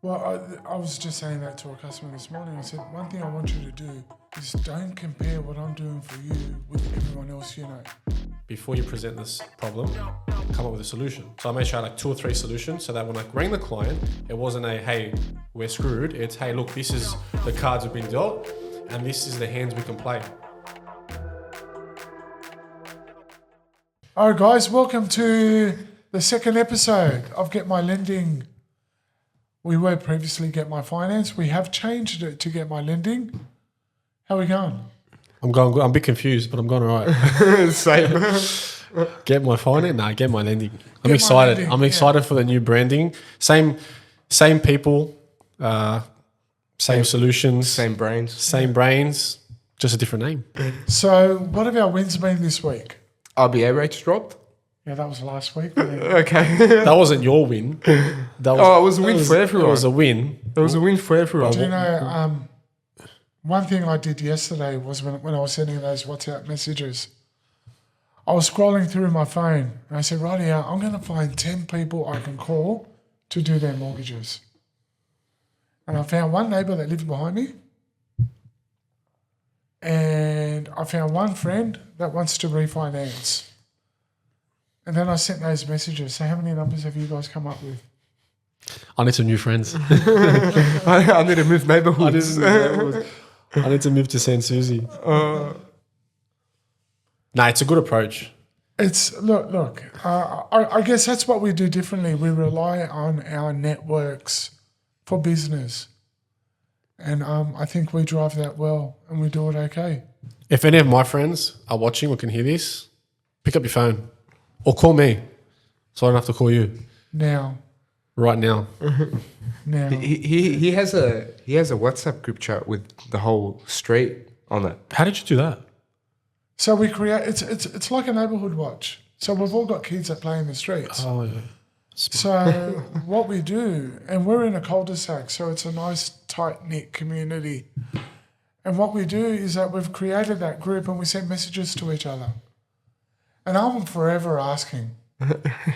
Well, I was just saying that to a customer this morning. I said, one thing I want you to do is don't compare what I'm doing for you with everyone else you know. Before you present this problem, come up with a solution. So I made sure I had like 2 or 3 solutions so that when I rang the client, it wasn't a, hey, we're screwed. It's, hey, look, this is the cards we've been dealt and this is the hands we can play. All right, guys, welcome to the second episode of Get My Lending. We were previously Get My Finance. We have changed it to Get My Lending. How are we going? I'm going good. I'm a bit confused, but I'm going all right. Same. Get My Finance? Nah, Get My Lending. I'm My excited. Lending, I'm excited for the new branding. Same people, same solutions, Same brains. same brains, just a different name. So what have our wins been this week? RBA rates dropped. Yeah, that was last week. But Okay. That wasn't your win. That was, Oh, it was a win for everyone. It was a win. It was a win for everyone. do you know, one thing I did yesterday was when I was sending those WhatsApp messages, I was scrolling through my phone and I said, right here, I'm going to find 10 people I can call to do their mortgages. And I found one neighbour that lived behind me. And I found one friend that wants to refinance. And then I sent those messages. So how many numbers have you guys come up with? I need some new friends. I need to move neighborhoods. I need to move to San Susie. Nah, it's a good approach. It's look. I guess that's what we do differently. We rely on our networks for business, and I think we drive that well, and we do it okay. If any of my friends are watching or can hear this, pick up your phone or call me, so I don't have to call you Now, right now. He has a WhatsApp group chat with the whole street on it. How did you do that? so we create. It's like a neighbourhood watch. So we've all got kids that play in the streets. Oh, yeah. So what we do, and we're in a cul-de-sac, so it's a nice tight-knit community. And what we do is that we've created that group and we send messages to each other. And I'm forever asking.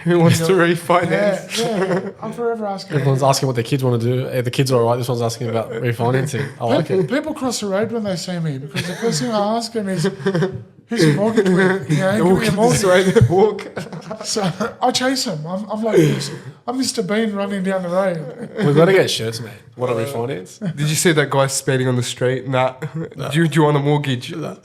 Who wants to refinance? Yeah, I'm forever asking. Everyone's asking what their kids want to do. Hey, the kids are all right. This one's asking about refinancing. I like it. People cross the road when they see me because the first thing I ask them is, who's your mortgage with? You know, give me a mortgage. Walk. So I chase them. I'm like this. I'm Mr. Bean running down the road. We've got to get shirts, mate. What a refinance. Did you see that guy speeding on the street? Nah. Do you want a mortgage? No,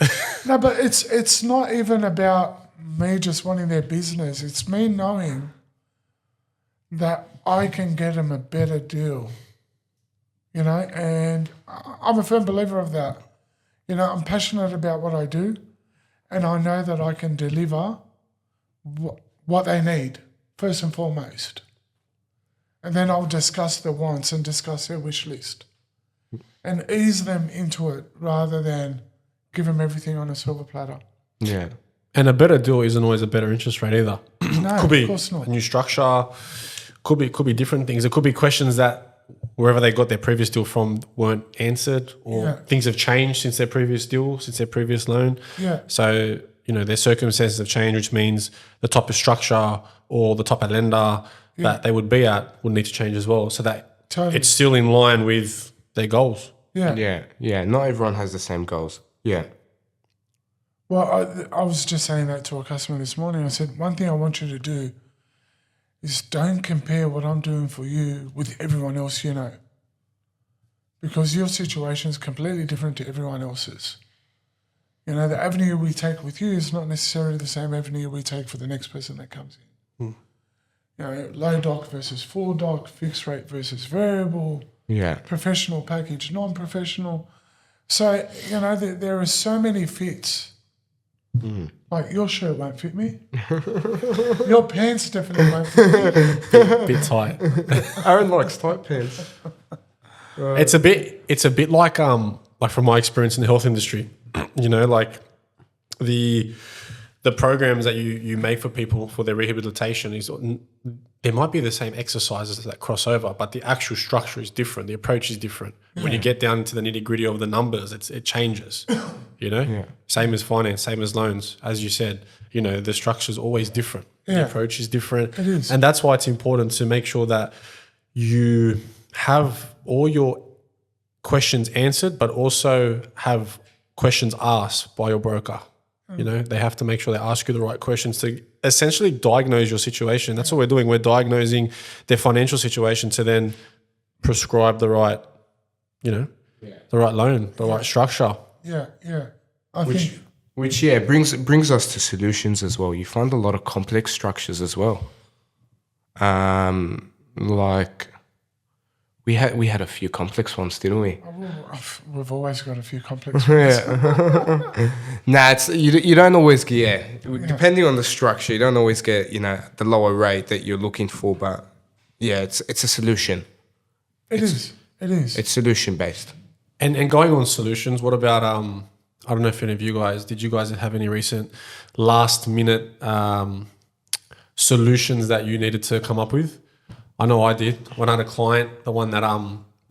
but it's not even about me just wanting their business. It's me knowing that I can get them a better deal, you know, and I'm a firm believer of that. You know, I'm passionate about what I do and I know that I can deliver what they need, first and foremost. And then I'll discuss the wants and discuss their wish list and ease them into it rather than give them everything on a silver platter. Yeah. And a better deal isn't always a better interest rate either. No, Could be of course not. a new structure. Could be different things. It could be questions that wherever they got their previous deal from weren't answered, or things have changed since their previous deal, since their previous loan. Yeah. So, you know, their circumstances have changed, which means the type of structure or the type of lender that they would be at would need to change as well, so that Totally. it's still in line with their goals. Yeah. Yeah. Not everyone has the same goals. Yeah. Well, I was just saying that to a customer this morning. I said, one thing I want you to do is don't compare what I'm doing for you with everyone else you know. Because your situation is completely different to everyone else's. You know, the avenue we take with you is not necessarily the same avenue we take for the next person that comes in. You know, low doc versus full doc, fixed rate versus variable, professional package, non-professional. So, you know, there are so many fits. Like your shirt won't fit me. Your pants definitely won't fit me. Bit tight. Aaron likes tight pants. It's a bit like from my experience in the health industry, you know, like the programs that you make for people for their rehabilitation is, there might be the same exercises that cross over, but the actual structure is different. The approach is different. When you get down to the nitty gritty of the numbers, it changes, you know? Yeah. Same as finance, same as loans. As you said, you know, the structure is always different. The approach is different. It is. And that's why it's important to make sure that you have all your questions answered, but also have questions asked by your broker. You know, they have to make sure they ask you the right questions to essentially diagnose your situation. That's what we're doing. We're diagnosing their financial situation to then prescribe the right, you know, the right loan, the right structure. Yeah. I think Which brings us to solutions as well. You find a lot of complex structures as well. Like we had a few complex ones, didn't we? we've always got a few complex ones. Yeah. Nah, you don't always get depending on the structure. You don't always get the lower rate that you're looking for, but yeah, it's a solution. It is. It's solution based. And going on solutions, what about I don't know if any of you guys did you guys have any recent last minute solutions that you needed to come up with? I know I did. When I had a client, the one that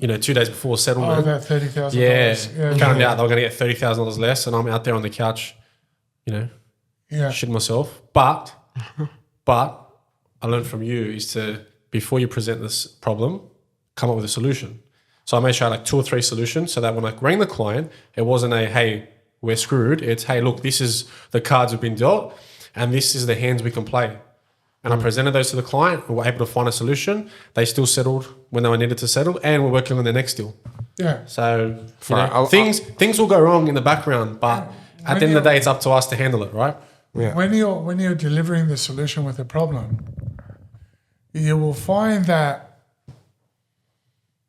2 days before settlement. About $30,000. Yeah. Found out they were going to get $30,000 less, and I'm out there on the couch, shitting myself. But I learned from you is to, before you present this problem, come up with a solution. So I made sure I had like 2 or 3 solutions so that when I rang the client, it wasn't a, hey, we're screwed. It's, hey, look, this is the cards we've been dealt and this is the hands we can play. And I presented those to the client. We were able to find a solution. They still settled when they were needed to settle, and we're working on the next deal. Yeah. So things will go wrong in the background, but at the end of the day, it's up to us to handle it, right? Yeah. When you're delivering the solution with a problem, you will find that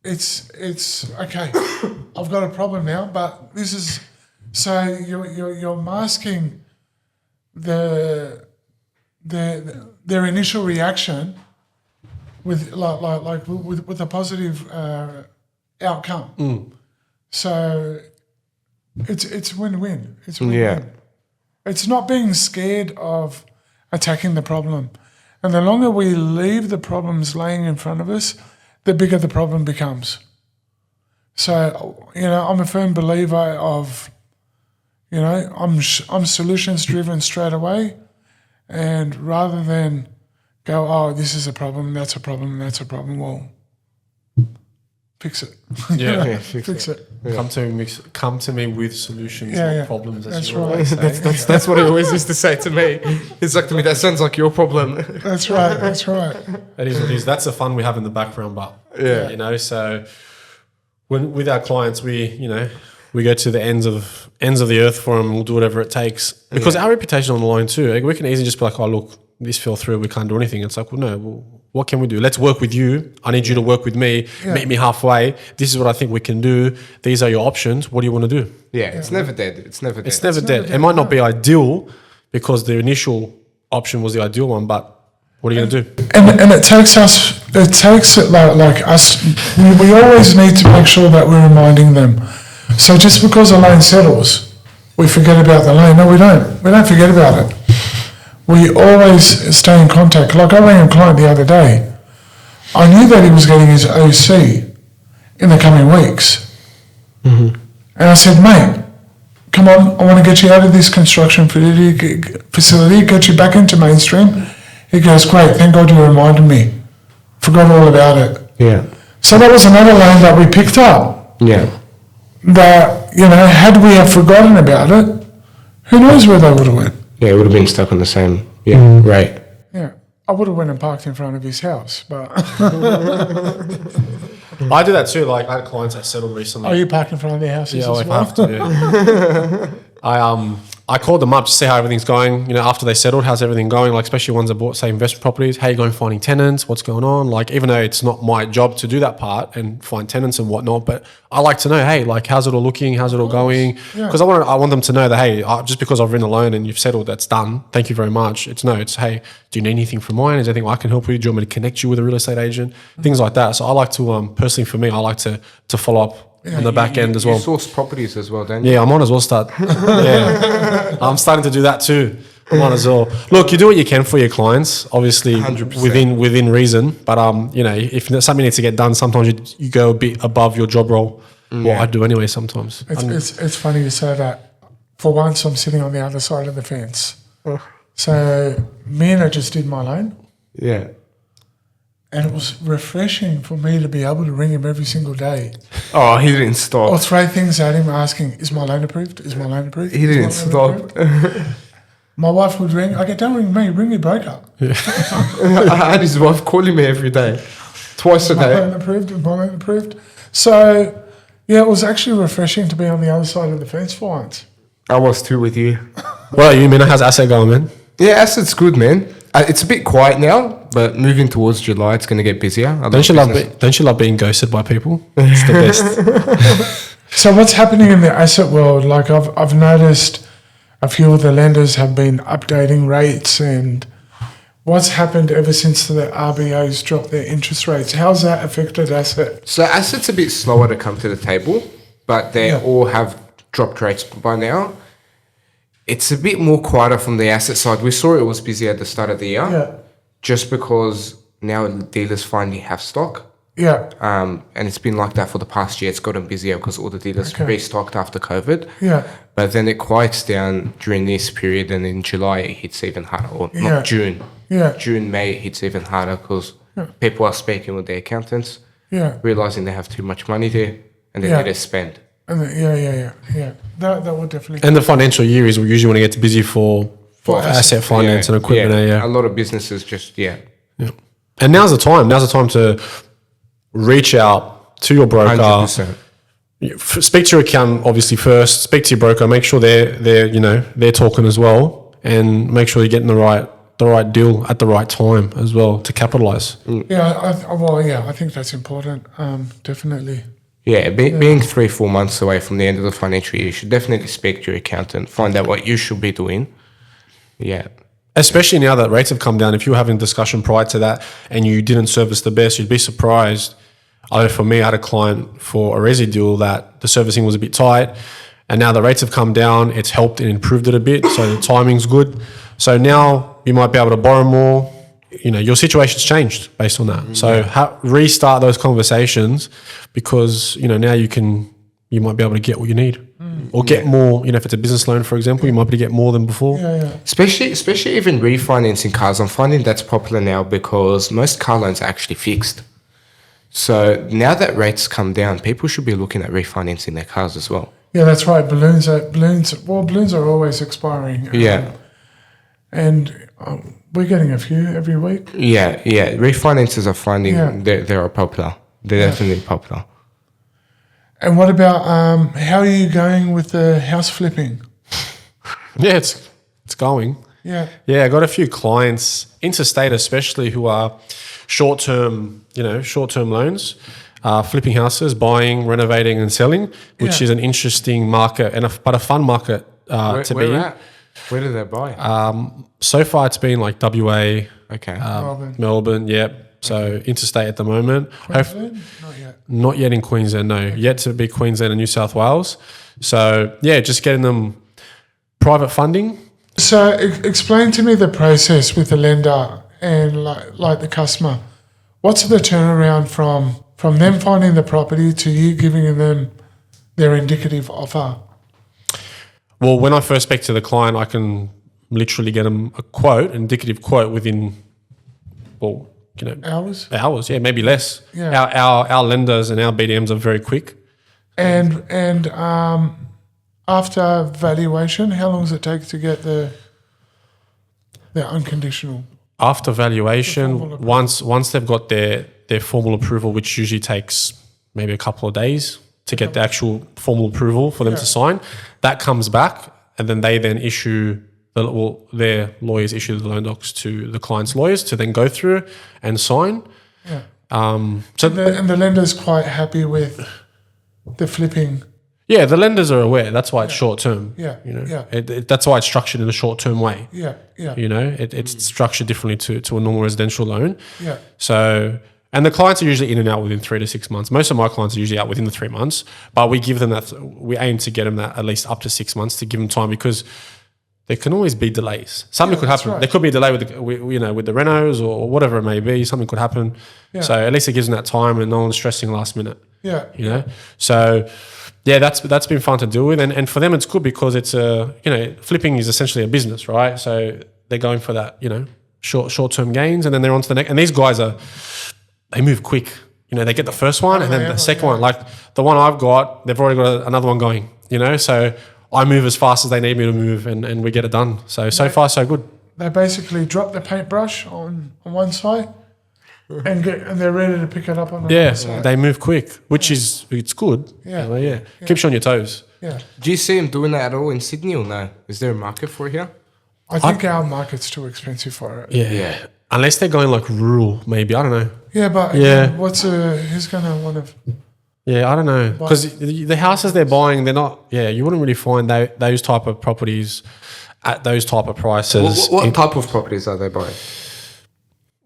it's okay. I've got a problem now, but this is so you're masking their initial reaction with with a positive outcome. So it's win-win. It's win-win. Yeah. It's not being scared of attacking the problem. And the longer we leave the problems laying in front of us, the bigger the problem becomes. So, I'm a firm believer of, I'm solutions driven straight away. And rather than go, oh, this is a problem, that's a problem, that's a problem, well, fix it. Yeah, fix it. Yeah. Come to me with solutions, Yeah, not problems. That's you right. always say. That's what he always used to say to me. He's like to me, that sounds like your problem. That's right. That's right. It is what it is. That's the fun we have in the background, but so when with our clients, we go to the ends of the earth for them. We'll do whatever it takes because our reputation on the line too. Like, we can easily just be like, oh look, this fell through. We can't do anything. It's like, well, no. Well, what can we do? Let's work with you. I need you to work with me. Yeah. Meet me halfway. This is what I think we can do. These are your options. What do you want to do? Yeah, it's never dead. It's never dead. It's never dead. It might not be ideal because the initial option was the ideal one, but what are you going to do? And it takes it like us. We always need to make sure that we're reminding them. So just because a loan settles, we forget about the loan. No, we don't. We don't forget about it. We always stay in contact. Like, I rang a client the other day. I knew that he was getting his OC in the coming weeks. Mm-hmm. And I said, mate, come on, I want to get you out of this construction facility, get you back into mainstream. He goes, great, thank God you reminded me. Forgot all about it. Yeah. So that was another loan that we picked up. Yeah. That, had we have forgotten about it, who knows where they would have went. Yeah, it would have been stuck on the same. Yeah, right. Yeah, I would have went and parked in front of his house, but... I do that too. Like, I had clients that settled recently. Oh, you parked in front of their houses Yeah, as I well? have to. Yeah. I called them up to see how everything's going. After they settled, how's everything going? Like, especially ones that bought, say, investment properties. How you going finding tenants? What's going on? Like, even though it's not my job to do that part and find tenants and whatnot, but I like to know, hey, like, how's it all looking? How's it all going? Because I want them to know that, hey, just because I've written a loan and you've settled, that's done. Thank you very much. It's hey, do you need anything from mine? Is there anything I can help with? Do you want me to connect you with a real estate agent? Things like that. So I like to, personally for me, I like to follow up on the back end as well. You source properties as well, don't you? Yeah, I might as well start. Yeah, I'm starting to do that too. Might as well. Look, you do what you can for your clients, obviously 100%. within reason. But if something needs to get done, sometimes you go a bit above your job role. What I do anyway sometimes. It's funny you say that. For once, I'm sitting on the other side of the fence. So me and I just did my loan. Yeah. And it was refreshing for me to be able to ring him every single day. Oh, he didn't stop. Or throw things at him asking, is my loan approved? Is my loan approved? He Is didn't my loan stop. approved?" My wife would ring. I go, don't ring me, ring your broker. I had his wife calling me every day, twice a My day. loan approved, is my loan approved? So, yeah, it was actually refreshing to be on the other side of the fence for once. I was too with you. Well, you mean how's asset going, man? Yeah, asset's good, man. It's a bit quiet now, but moving towards July, it's going to get busier. Don't you love being ghosted by people? It's the best. So what's happening in the asset world? Like I've noticed a few of the lenders have been updating rates, and what's happened ever since the RBA's dropped their interest rates? How's that affected asset? So assets a bit slower to come to the table, but they all have dropped rates by now. It's a bit more quieter from the asset side. We saw it was busy at the start of the year, Yeah, just because now dealers finally have stock. yeah, And it's been like that for the past year. It's gotten busier because all the dealers restocked after COVID. yeah, But then it quiets down during this period, and in July it hits even harder. Or Yeah. not June. yeah, June, May it hits even harder because people are speaking with their accountants, yeah. realizing they have too much money there, and they Yeah. need to spend. And yeah. That would definitely. And the financial year is usually when it gets busy for asset finance and equipment. A lot of businesses just Yeah. And now's the time. Now's the time to reach out to your broker. 100%. Speak to your accountant obviously first. Speak to your broker. Make sure they're talking as well, and make sure you're getting the right deal at the right time as well to capitalize. Yeah, I think that's important. Definitely. Yeah, being 3-4 months away from the end of the financial year, you should definitely speak to your accountant, find out what you should be doing. Yeah. Especially now that rates have come down. If you were having a discussion prior to that and you didn't service the best, you'd be surprised. I know for me, I had a client for a resi deal that the servicing was a bit tight, and now the rates have come down. It's helped and improved it a bit, so the timing's good. So now you might be able to borrow more. Your situation's changed based on that. So restart those conversations, because now you might be able to get what you need, or get more. If it's a business loan, for example, you might be able to get more than before. Yeah. Especially even refinancing cars. I'm finding that's popular now because most car loans are actually fixed. So now that rates come down, people should be looking at refinancing their cars as well. Yeah, that's right. Balloons are always expiring. Yeah. And we're getting a few every week. Yeah. Refinances are finding Yeah. they are popular. They're definitely popular. And what about how are you going with the house flipping? Yeah, it's going. Yeah. Yeah, I got a few clients, interstate especially, who are short-term loans, flipping houses, buying, renovating and selling, which is an interesting market but a fun market to be in. Where do they buy? So far it's been like WA, Okay. Melbourne. Yep. So interstate at the moment. Queensland? Not yet. Not yet in Queensland, no. Yet to be Queensland and New South Wales. So yeah, just getting them private funding. So explain to me the process with the lender and like the customer. What's the turnaround from them finding the property to you giving them their indicative offer? Well, when I first speak to the client, I can literally get them a quote, indicative quote within, Hours? yeah, maybe less. Yeah. Our lenders and our BDMs are very quick. And after valuation, how long does it take to get the unconditional? After valuation, The formal once they've got their formal approval, which usually takes maybe a couple of days to get the actual formal approval for them to sign, that comes back, and then they issue their lawyers issue the loan docs to the client's lawyers to then go through and sign. Yeah. So And the lender's quite happy with the flipping. yeah, the lenders are aware. That's why it's short term. Yeah, yeah. That's why it's structured in a short term way. Yeah. It's structured differently to a normal residential loan. Yeah. So, and the clients are usually in and out within 3 to 6 months. Most of my clients are usually out within the 3 months, but we give them that. We aim to get them that at least up to 6 months to give them time, because there can always be delays. Something could happen. right. There could be a delay with the renos or whatever it may be. Something could happen. Yeah. So at least it gives them that time, and no one's stressing last minute. Yeah. So yeah, that's been fun to deal with, and for them it's good because it's flipping is essentially a business, right? So they're going for that short term gains, and then they're on to the next. And these guys are they move quick. You know, they get the first one and then the second one. Like the one I've got, they've already got another one going. You know, so I move as fast as they need me to move, and we get it done. So far so good. They basically drop the paintbrush on one side, and they're ready to pick it up on the other side. They move quick, which is it's good. Yeah. Keeps you on your toes. Yeah. Do you see them doing that at all in Sydney or no? Is there a market for it here? I think our market's too expensive for it. Yeah. Unless they're going like rural, maybe. I don't know. Yeah, but who's going to want to... Yeah, I don't know. Because the houses they're buying, they're not... Yeah, you wouldn't really find those type of properties at those type of prices. What type of properties are they buying?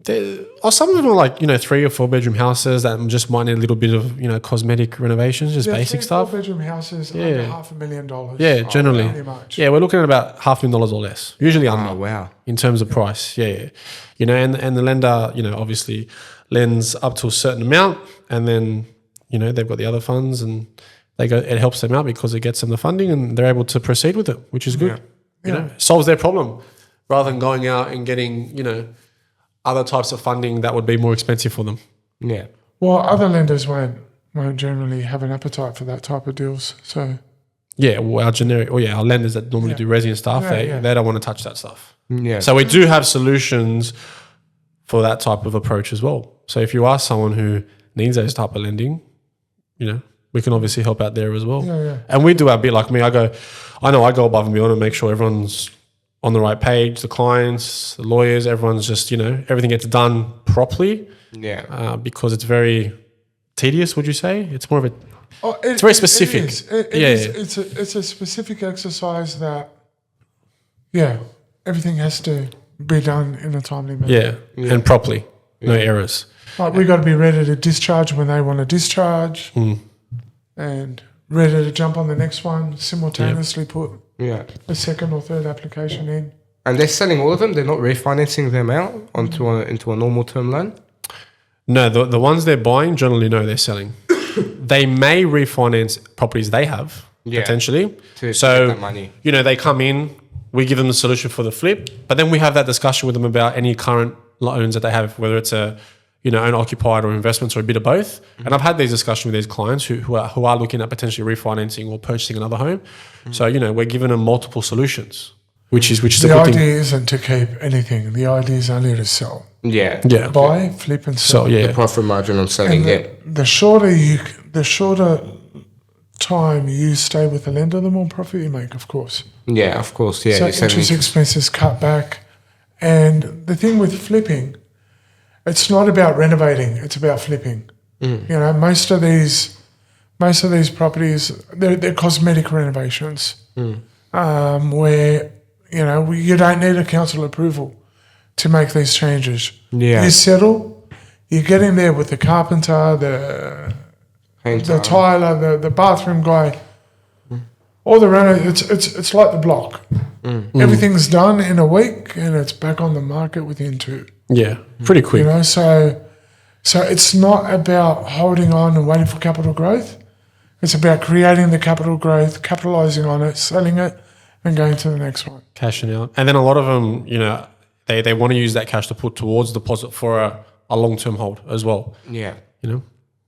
Some of them are like, 3 or 4 bedroom houses that just might need a little bit of, cosmetic renovations, just basic 3 stuff. 4 bedroom houses under $500,000. Yeah, generally. Pretty much. Yeah, we're looking at about $500,000 or less. Usually under. Oh, wow. In terms of price. Yeah. And the lender, obviously lends up to a certain amount, and then, they've got the other funds, and it helps them out because it gets them the funding and they're able to proceed with it, which is good. Solves their problem rather than going out and getting, other types of funding that would be more expensive for them. Yeah. Well, other lenders won't generally have an appetite for that type of deals. So yeah, well, our lenders that normally do resi and stuff, they don't want to touch that stuff. Yeah. So we do have solutions for that type of approach as well. So if you are someone who needs those type of lending, we can obviously help out there as well. Yeah. And we do our bit. Like me, I know I go above and beyond to make sure everyone's on the right page, the clients, the lawyers, everyone's just, everything gets done properly. Yeah. Because it's very tedious, would you say? It's more of a... it's very specific. It is. It's a specific exercise that, everything has to be done in a timely manner. Yeah. And properly. No errors. Like we got to be ready to discharge when they want to discharge and ready to jump on the next one, simultaneously put a second or third application in. And they're selling all of them? They're not refinancing them out into a normal term loan? No, the ones they're buying, generally, no, they're selling. They may refinance properties they have, potentially. To get that money. They come in, we give them the solution for the flip, but then we have that discussion with them about any current loans that they have, whether it's a owner-occupied or investments or a bit of both. And I've had these discussions with these clients who are looking at potentially refinancing or purchasing another home. So, we're giving them multiple solutions, which is the a good thing. idea isn't to keep anything. The idea is only to sell. Yeah. Buy, flip, and sell. So, yeah. The profit margin on selling, The shorter time you stay with the lender, the more profit you make, of course. Yeah, of course. Yeah. So interest expenses cut back. And the thing with flipping, it's not about renovating, it's about flipping. Most of these properties, they're cosmetic renovations where, you don't need a council approval to make these changes. Yeah. You settle, you get in there with the carpenter, the tiler, the bathroom guy, all the it's like the block. Everything's done in a week and it's back on the market within 2. Yeah, pretty quick. So it's not about holding on and waiting for capital growth. It's about creating the capital growth, capitalizing on it, selling it, and going to the next one. Cashing out. And then a lot of them, they want to use that cash to put towards deposit for a long-term hold as well. Yeah.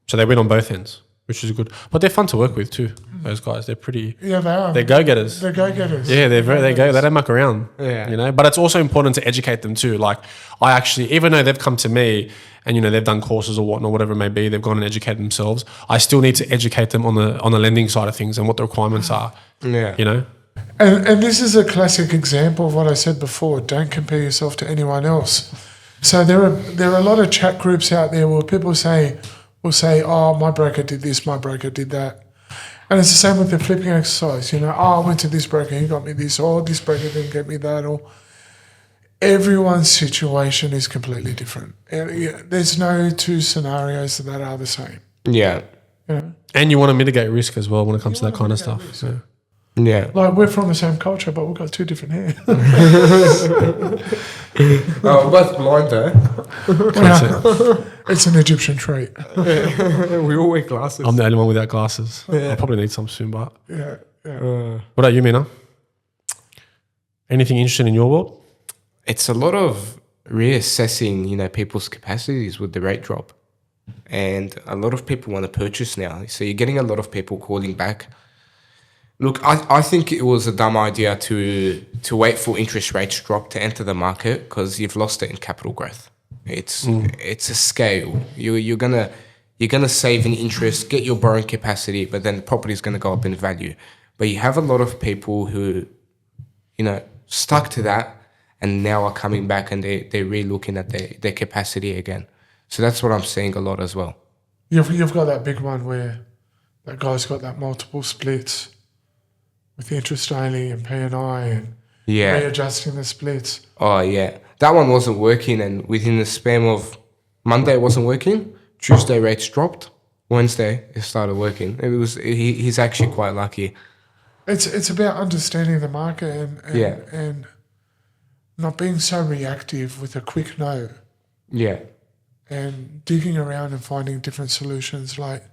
So they win on both ends, which is good. But they're fun to work with too, those guys. They're pretty... Yeah, they are. They're go-getters. They're go-getters. Yeah, they don't muck around. Yeah. But it's also important to educate them too. Like I actually, even though they've come to me and they've done courses or whatnot, whatever it may be, they've gone and educated themselves. I still need to educate them on the lending side of things and what the requirements are. Yeah. And this is a classic example of what I said before. Don't compare yourself to anyone else. So there are a lot of chat groups out there where people will say, oh, my broker did this, my broker did that. And it's the same with the flipping exercise. I went to this broker, he got me this, or this broker didn't get me that, or everyone's situation is completely different. There's no 2 scenarios that are the same. Yeah. And you want to mitigate risk as well when it comes to that kind of stuff. Yeah. Like we're from the same culture, but we've got 2 different hair. We're both blind though. It's an Egyptian trait. We all wear glasses. I'm the only one without glasses. I probably need some soon, but... Yeah. What about you, Mina? Anything interesting in your world? It's a lot of reassessing, people's capacities with the rate drop. and a lot of people want to purchase now. So you're getting a lot of people calling back. Look, I think it was a dumb idea to wait for interest rates drop to enter the market, because you've lost it in capital growth. It's a scale. You're gonna save in interest, get your borrowing capacity, but then the property is gonna go up in value. But you have a lot of people who, stuck to that, and now are coming back and they're re-looking at their capacity again. So that's what I'm seeing a lot as well. You've got that big one where that guy's got that multiple splits with interest only and P&I and Yeah. readjusting the splits. Oh yeah, that one wasn't working, and within the span of Monday it wasn't working. Tuesday rates dropped. Wednesday it started working. He's actually quite lucky. It's about understanding the market Yeah. and not being so reactive with a quick no, Yeah, and digging around and finding different solutions. Like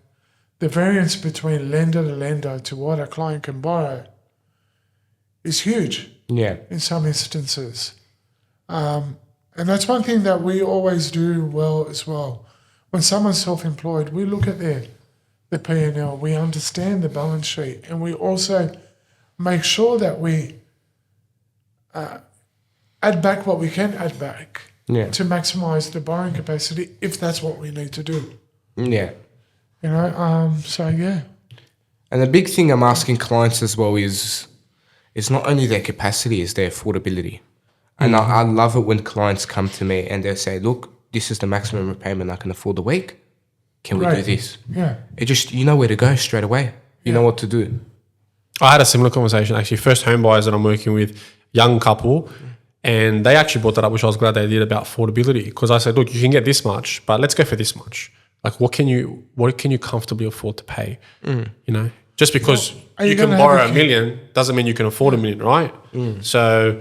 the variance between lender to lender to what a client can borrow is huge yeah, in some instances. And that's one thing that we always do well as well. When someone's self-employed, we look at the P&L, we understand the balance sheet, and we also make sure that we add back what we can add back yeah, to maximise the borrowing capacity if that's what we need to do. yeah. So yeah. And the big thing I'm asking clients as well is not only their capacity, is their affordability. And I love it when clients come to me and they say, look, this is the maximum repayment I can afford a week. Can we do Right. this? Yeah. It just, you know where to go straight away. You know what to do. I had a similar conversation, actually. First home buyers that I'm working with, young couple, and they actually brought that up, which I was glad they did, about affordability. Because I said, look, you can get this much, but let's go for this much. Like, what can you comfortably afford to pay? Just because are you you can gonna have borrow a $1 million doesn't mean you can afford $1 million, right? So,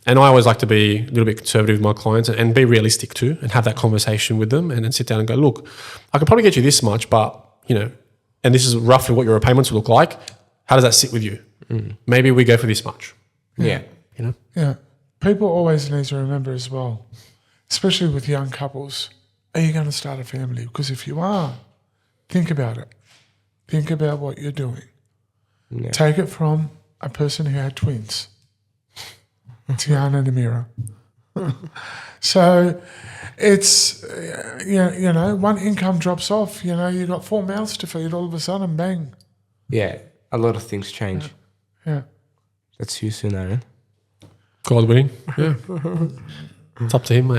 and I always like to be a little bit conservative with my clients and be realistic too, and have that conversation with them, and then sit down and go, look, I can probably get you this much, but and this is roughly what your repayments will look like. How does that sit with you? Maybe we go for this much. Yeah. Yeah. People always need to remember as well, especially with young couples, are you going to start a family? Because if you are, think about it. Think about what you're doing. Yeah. Take it from a person who had twins, Tiana and Amira. So it's, one income drops off, you've got 4 mouths to feed, all of a sudden, bang. Yeah. A lot of things change. Yeah. That's you soon, Aaron. God willing. Yeah. It's up to him, mate.